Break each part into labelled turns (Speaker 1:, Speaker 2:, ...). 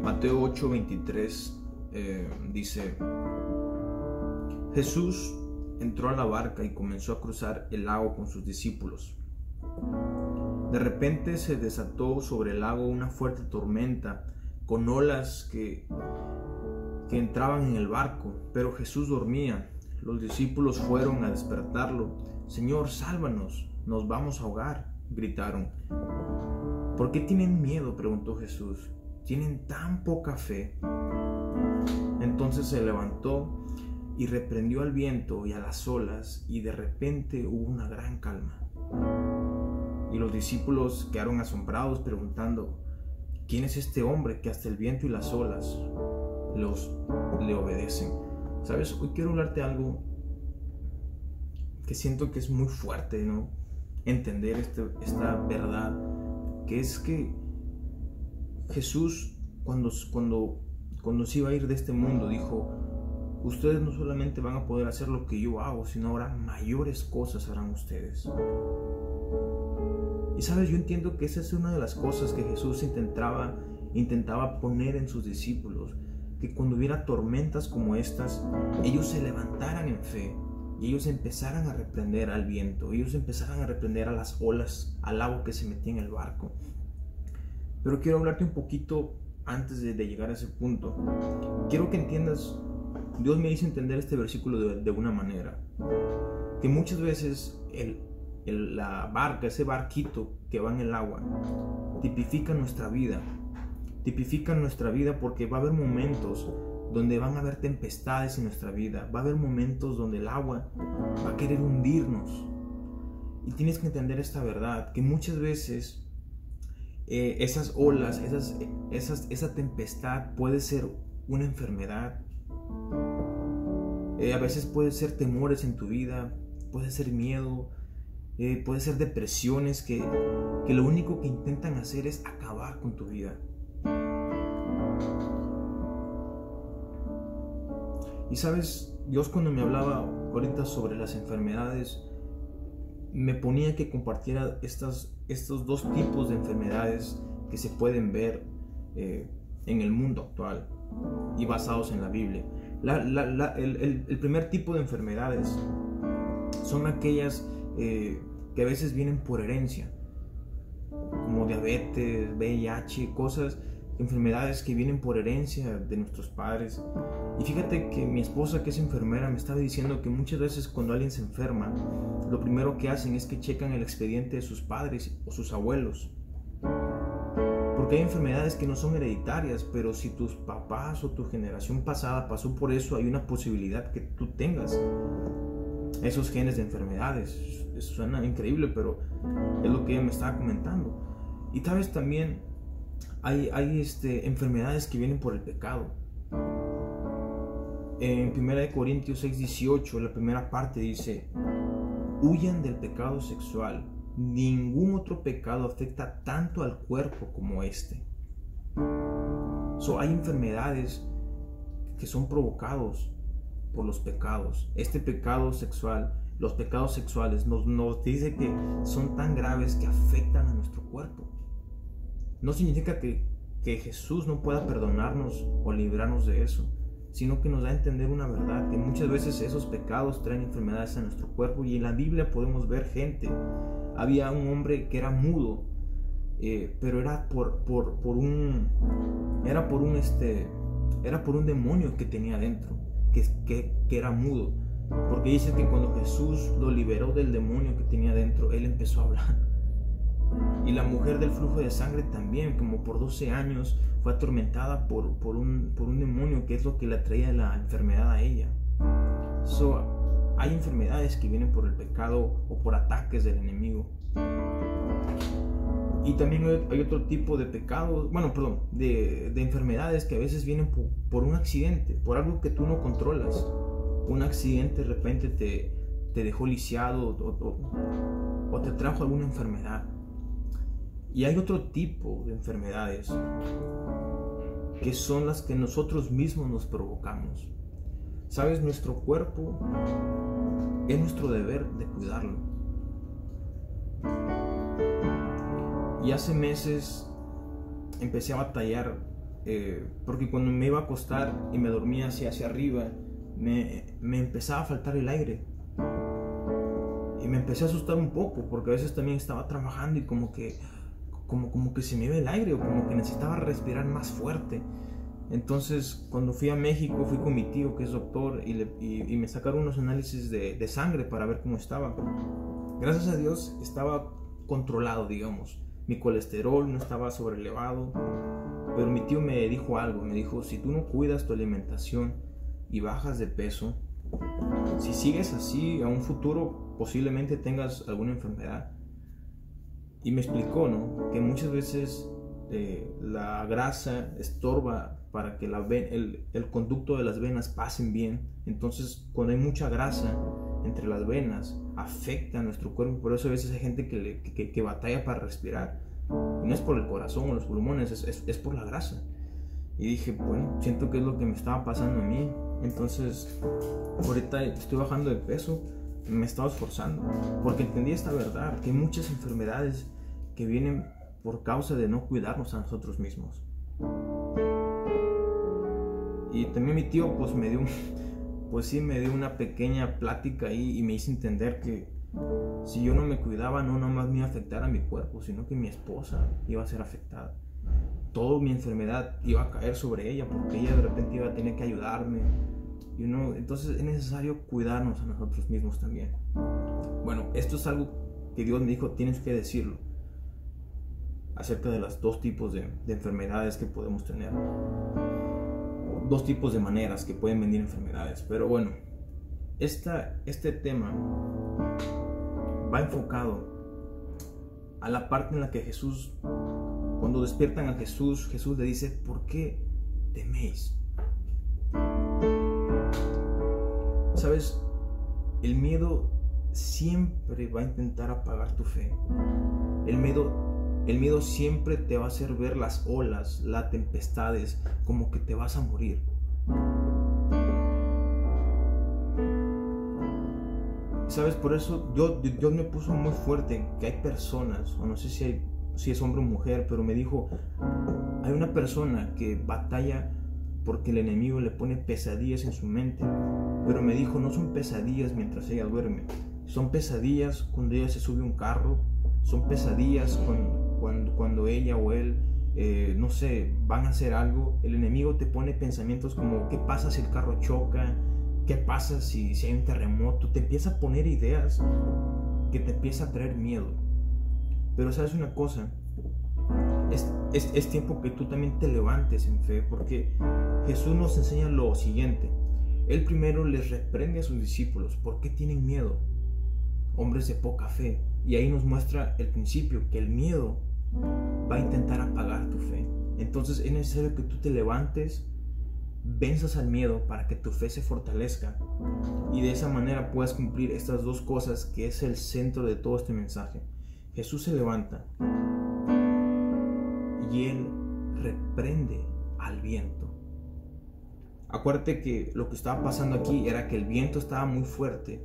Speaker 1: Mateo 8:23 dice: Jesús entró a la barca y comenzó a cruzar el lago con sus discípulos. De repente se desató sobre el lago una fuerte tormenta con olas que entraban en el barco, pero Jesús dormía. Los discípulos fueron a despertarlo. Señor, sálvanos, nos vamos a ahogar, gritaron. ¿Por qué tienen miedo?, preguntó Jesús. ¿Tienen tan poca fe? Entonces se levantó y reprendió al viento y a las olas, y de repente hubo una gran calma. Y los discípulos quedaron asombrados, preguntando: ¿quién es este hombre que hasta el viento y las olas le obedecen? ¿Sabes? Hoy quiero hablarte de algo que siento que es muy fuerte, ¿no? Entender esta verdad, que es que Jesús, cuando se iba a ir de este mundo, dijo: ustedes no solamente van a poder hacer lo que yo hago, sino ahora mayores cosas harán ustedes. Y sabes, yo entiendo que esa es una de las cosas que Jesús intentaba poner en sus discípulos, que cuando hubiera tormentas como estas, ellos se levantaran en fe, y ellos empezaran a reprender al viento, ellos empezaran a reprender a las olas, al agua que se metía en el barco. Pero quiero hablarte un poquito antes de llegar a ese punto. Quiero que entiendas, Dios me hizo entender este versículo de una manera, que muchas veces la barca, ese barquito que va en el agua, tipifica nuestra vida porque va a haber momentos donde van a haber tempestades en nuestra vida, va a haber momentos donde el agua va a querer hundirnos, y tienes que entender esta verdad, que muchas veces esas olas, esa tempestad puede ser una enfermedad, a veces puede ser temores en tu vida, puede ser miedo, puede ser depresiones que lo único que intentan hacer es acabar con tu vida. Y sabes, Dios cuando me hablaba ahorita sobre las enfermedades, me ponía que compartiera estos dos tipos de enfermedades que se pueden ver en el mundo actual y basados en la Biblia. El primer tipo de enfermedades son aquellas que a veces vienen por herencia, como diabetes, VIH, enfermedades que vienen por herencia de nuestros padres. Y fíjate que mi esposa, que es enfermera, me estaba diciendo que muchas veces cuando alguien se enferma, lo primero que hacen es que checan el expediente de sus padres o sus abuelos, porque hay enfermedades que no son hereditarias, pero si tus papás o tu generación pasada pasó por eso, hay una posibilidad que tú tengas esos genes de enfermedades. Eso suena increíble, pero es lo que ella me estaba comentando. Y tal vez también hay enfermedades que vienen por el pecado. En 1 Corintios 6:18, la primera parte dice: huyan del pecado sexual. Ningún otro pecado afecta tanto al cuerpo como este. Hay enfermedades que son provocados por los pecados. Este pecado sexual, los pecados sexuales nos dice que son tan graves que afectan a nuestro cuerpo. No significa que Jesús no pueda perdonarnos o librarnos de eso, sino que nos da a entender una verdad, que muchas veces esos pecados traen enfermedades a nuestro cuerpo. Y en la Biblia podemos ver gente. Había un hombre que era mudo, pero era por un demonio que tenía dentro, que era mudo, porque dice que cuando Jesús lo liberó del demonio que tenía dentro, él empezó a hablar. Y la mujer del flujo de sangre también, como por 12 años, fue atormentada por un demonio, que es lo que le traía la enfermedad a ella. Hay enfermedades que vienen por el pecado o por ataques del enemigo. Y también hay otro tipo de pecados, de enfermedades que a veces vienen por un accidente, por algo que tú no controlas. Un accidente de repente te dejó lisiado o te trajo alguna enfermedad. Y hay otro tipo de enfermedades que son las que nosotros mismos nos provocamos. Sabes, nuestro cuerpo es nuestro deber de cuidarlo. Y hace meses empecé a batallar porque cuando me iba a acostar y me dormía hacia arriba, me empezaba a faltar el aire. Y me empecé a asustar un poco, porque a veces también estaba trabajando y como que se me iba el aire, o como que necesitaba respirar más fuerte. Entonces, cuando fui a México, fui con mi tío que es doctor y me sacaron unos análisis de sangre para ver cómo estaba. Gracias a Dios estaba controlado, digamos. Mi colesterol no estaba sobrelevado, pero mi tío me dijo algo. Me dijo, si tú no cuidas tu alimentación y bajas de peso, si sigues así, a un futuro posiblemente tengas alguna enfermedad. Y me explicó, ¿no?, que muchas veces la grasa estorba para que el conducto de las venas pasen bien. Entonces, cuando hay mucha grasa entre las venas, afecta a nuestro cuerpo. Por eso a veces hay gente que batalla para respirar. Y no es por el corazón o los pulmones, es por la grasa. Y dije, bueno, siento que es lo que me estaba pasando a mí. Entonces, ahorita estoy bajando de peso, me estaba esforzando, porque entendí esta verdad, que hay muchas enfermedades que vienen por causa de no cuidarnos a nosotros mismos. Y también mi tío pues me dio una pequeña plática ahí y me hizo entender que si yo no me cuidaba, no nomás me iba a afectar a mi cuerpo, sino que mi esposa iba a ser afectada. Toda mi enfermedad iba a caer sobre ella, porque ella de repente iba a tener que ayudarme. Entonces es necesario cuidarnos a nosotros mismos también. Bueno, esto es algo que Dios me dijo, tienes que decirlo, acerca de los dos tipos de enfermedades que podemos tener, dos tipos de maneras que pueden venir enfermedades. Pero bueno, este tema va enfocado a la parte en la que Jesús, cuando despiertan a Jesús, Jesús le dice, ¿por qué teméis? ¿Sabes? El miedo siempre va a intentar apagar tu fe. El miedo siempre te va a hacer ver las olas, las tempestades, como que te vas a morir. ¿Sabes? Por eso Dios me puso muy fuerte que hay personas, o no sé si es hombre o mujer, pero me dijo, hay una persona que batalla porque el enemigo le pone pesadillas en su mente, pero me dijo, no son pesadillas mientras ella duerme, son pesadillas cuando ella se sube a un carro, son pesadillas cuando ella o él, no sé, van a hacer algo. El enemigo te pone pensamientos como, ¿qué pasa si el carro choca? ¿Qué pasa si hay un terremoto? Te empieza a poner ideas que te empieza a traer miedo. Pero ¿sabes una cosa? Es tiempo que tú también te levantes en fe, porque Jesús nos enseña lo siguiente. Él primero les reprende a sus discípulos. ¿Por qué tienen miedo? Hombres de poca fe. Y ahí nos muestra el principio, que el miedo va a intentar apagar tu fe. Entonces es necesario que tú te levantes, venzas al miedo para que tu fe se fortalezca, y de esa manera puedas cumplir estas dos cosas, que es el centro de todo este mensaje. Jesús se levanta y Él reprende al viento. Acuérdate que lo que estaba pasando aquí era que el viento estaba muy fuerte,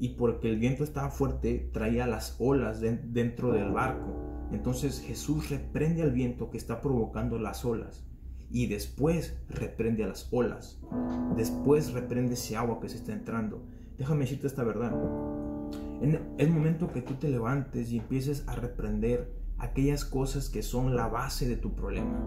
Speaker 1: y porque el viento estaba fuerte traía las olas dentro del barco. Entonces Jesús reprende al viento que está provocando las olas, y después reprende a las olas, después reprende ese agua que se está entrando. Déjame decirte esta verdad. En el momento que tú te levantes y empieces a reprender aquellas cosas que son la base de tu problema,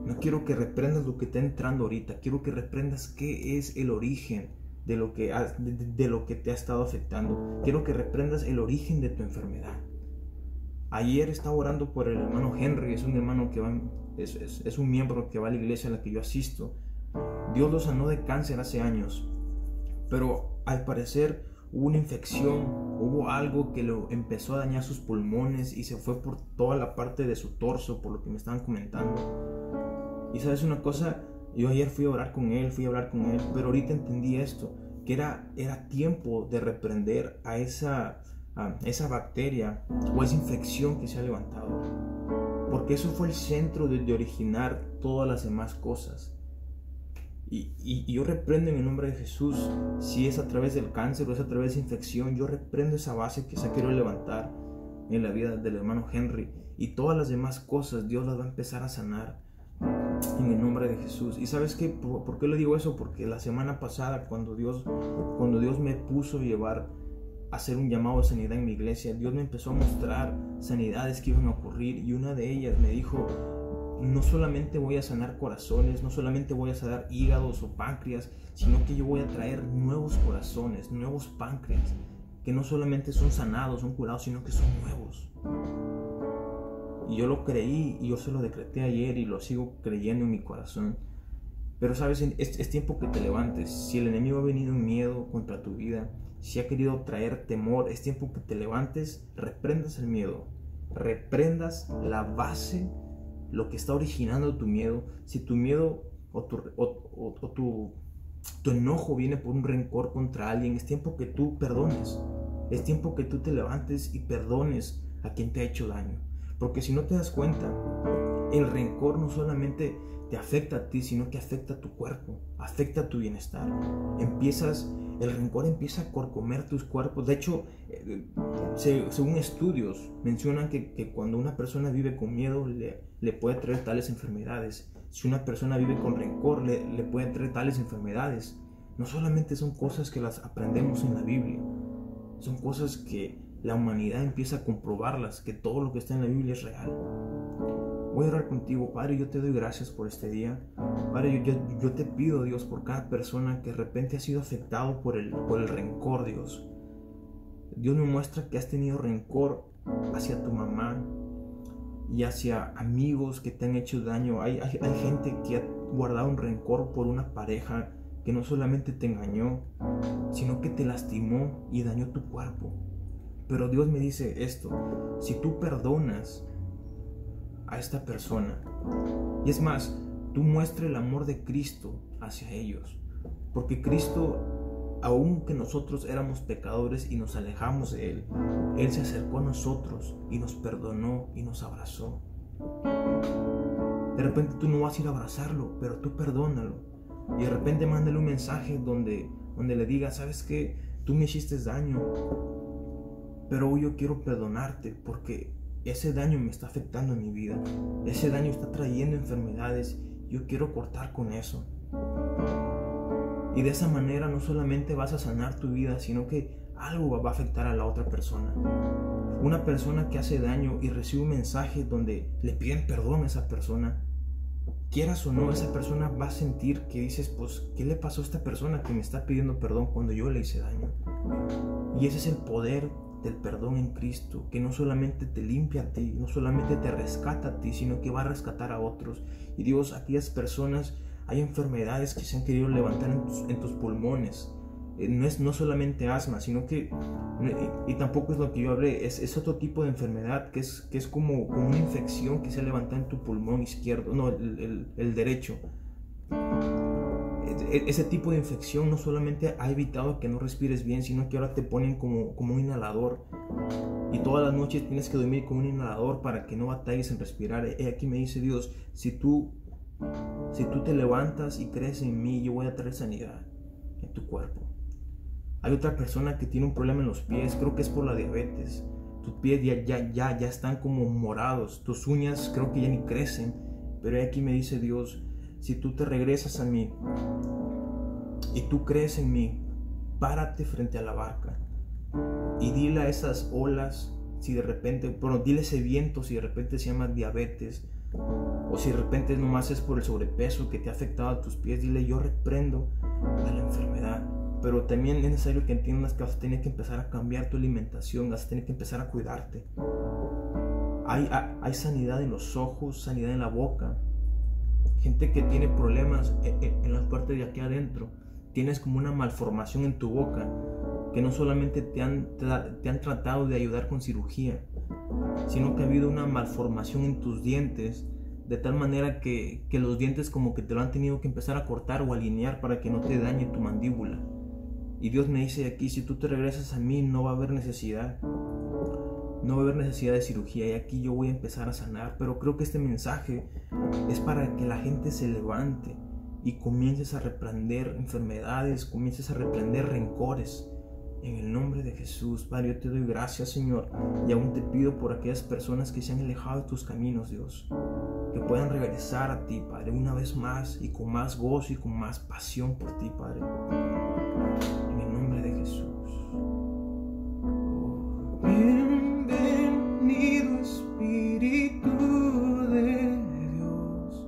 Speaker 1: no quiero que reprendas lo que está entrando ahorita, quiero que reprendas qué es el origen de lo que te ha estado afectando. Quiero que reprendas el origen de tu enfermedad. Ayer estaba orando por el hermano Henry, es un hermano que es un miembro que va a la iglesia a la que yo asisto. Dios lo sanó de cáncer hace años, pero al parecer hubo una infección, hubo algo que lo empezó a dañar sus pulmones y se fue por toda la parte de su torso, por lo que me estaban comentando. Y sabes una cosa, yo ayer fui a hablar con él, pero ahorita entendí esto, que era tiempo de reprender a esa bacteria o esa infección que se ha levantado, porque eso fue el centro de originar todas las demás cosas. Y yo reprendo en el nombre de Jesús, si es a través del cáncer o es a través de infección, yo reprendo esa base que se ha querido levantar en la vida del hermano Henry, y todas las demás cosas Dios las va a empezar a sanar. en el nombre de Jesús. ¿Y sabes qué? ¿Por qué le digo eso? Porque la semana pasada, cuando Dios me puso a llevar a hacer un llamado a sanidad en mi iglesia, Dios me empezó a mostrar sanidades que iban a ocurrir, y una de ellas me dijo: no solamente voy a sanar corazones, no solamente voy a sanar hígados o páncreas, sino que yo voy a traer nuevos corazones, nuevos páncreas, que no solamente son sanados, son curados, sino que son nuevos. Y yo lo creí, y yo se lo decreté ayer, y lo sigo creyendo en mi corazón. Pero sabes, es tiempo que te levantes. Si el enemigo ha venido en miedo contra tu vida, si ha querido traer temor, es tiempo que te levantes, reprendas el miedo, reprendas la base, lo que está originando tu miedo. Si tu miedo o tu enojo viene por un rencor contra alguien, es tiempo que tú perdones. Es tiempo que tú te levantes y perdones a quien te ha hecho daño. Porque si no te das cuenta, el rencor no solamente te afecta a ti, sino que afecta a tu cuerpo, afecta a tu bienestar. El rencor empieza a corcomer tus cuerpos. De hecho, según estudios, mencionan que cuando una persona vive con miedo, le puede traer tales enfermedades. Si una persona vive con rencor, le puede traer tales enfermedades. No solamente son cosas que las aprendemos en la Biblia, son cosas que la humanidad empieza a comprobarlas, que todo lo que está en la Biblia es real. Voy a orar contigo. Padre, yo te doy gracias por este día. Padre, yo te pido, Dios, por cada persona que de repente ha sido afectado por el rencor, Dios. Dios me muestra que has tenido rencor hacia tu mamá y hacia amigos que te han hecho daño. Hay gente que ha guardado un rencor por una pareja que no solamente te engañó, sino que te lastimó y dañó tu cuerpo. Pero Dios me dice esto: si tú perdonas a esta persona, y es más, tú muestra el amor de Cristo hacia ellos, porque Cristo, aunque nosotros éramos pecadores y nos alejamos de Él, Él se acercó a nosotros y nos perdonó y nos abrazó. De repente tú no vas a ir a abrazarlo, pero tú perdónalo, y de repente mándale un mensaje donde le digas: ¿sabes qué? Tú me hiciste daño, pero hoy yo quiero perdonarte porque ese daño me está afectando en mi vida. Ese daño está trayendo enfermedades. Yo quiero cortar con eso. Y de esa manera no solamente vas a sanar tu vida, sino que algo va a afectar a la otra persona. Una persona que hace daño y recibe un mensaje donde le piden perdón a esa persona, quieras o no, esa persona va a sentir que dices: pues, ¿qué le pasó a esta persona que me está pidiendo perdón cuando yo le hice daño? Y ese es el poder del perdón en Cristo, que no solamente te limpia a ti, no solamente te rescata a ti, sino que va a rescatar a otros. Y Dios, aquellas personas, hay enfermedades que se han querido levantar en tus pulmones. No solamente asma, sino que, y tampoco es lo que yo hablé, es otro tipo de enfermedad que es como una infección que se levanta en tu pulmón izquierdo, no, el derecho. Ese tipo de infección no solamente ha evitado que no respires bien, sino que ahora te ponen como un inhalador, y todas las noches tienes que dormir con un inhalador para que no batalles en respirar. Aquí me dice Dios: si tú te levantas y crees en mí, yo voy a traer sanidad en tu cuerpo. Hay otra persona que tiene un problema en los pies, creo que es por la diabetes. Tus pies ya están como morados, tus uñas creo que ya ni crecen, pero aquí me dice Dios: si tú te regresas a mí y tú crees en mí, párate frente a la barca y dile a esas olas, si de repente, dile a ese viento si de repente se llama diabetes, o si de repente nomás es por el sobrepeso que te ha afectado a tus pies, dile: yo reprendo a la enfermedad. Pero también es necesario que entiendas que vas a tener que empezar a cambiar tu alimentación, vas a tener que empezar a cuidarte. Hay sanidad en los ojos, sanidad en la boca. Gente que tiene problemas en las partes de aquí adentro. Tienes como una malformación en tu boca, que no solamente te han tratado de ayudar con cirugía, sino que ha habido una malformación en tus dientes, de tal manera que los dientes como que te lo han tenido que empezar a cortar o alinear para que no te dañe tu mandíbula. Y Dios me dice aquí: si tú te regresas a mí, no va a haber necesidad de cirugía, y aquí yo voy a empezar a sanar. Pero creo que este mensaje es para que la gente se levante y comiences a reprender enfermedades, comiences a reprender rencores, En el nombre de Jesús, Padre, yo te doy gracias, Señor, y aún te pido por aquellas personas que se han alejado de tus caminos, Dios, que puedan regresar a ti, Padre, una vez más y con más gozo y con más pasión por ti, Padre. En el nombre de Jesús. Oh, bienvenido Espíritu de Dios,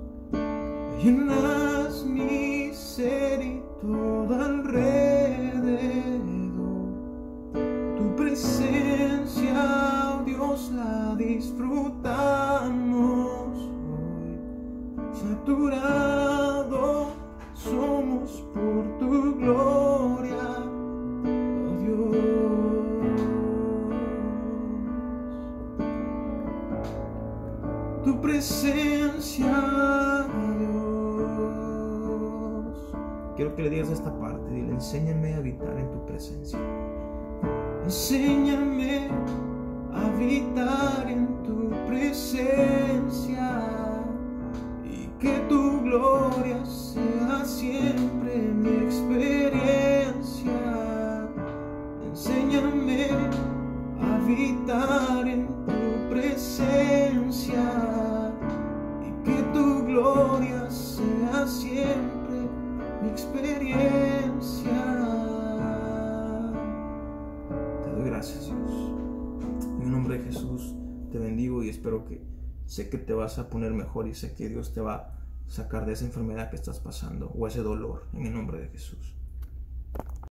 Speaker 1: llenas mi ser y todo alrededor. Tu presencia, oh Dios, la disfrutamos hoy. Saturado somos por tu gloria, oh Dios. Tu presencia, Dios. Quiero que le digas esta parte, dile: enséñame a habitar en tu presencia. Enséñame a habitar en tu presencia y que tu gloria sea siempre mi experiencia. Enséñame a habitar en tu presencia y que tu gloria sea siempre mi experiencia. Gracias, Dios. En el nombre de Jesús te bendigo y espero que sé que te vas a poner mejor y sé que Dios te va a sacar de esa enfermedad que estás pasando o ese dolor en el nombre de Jesús.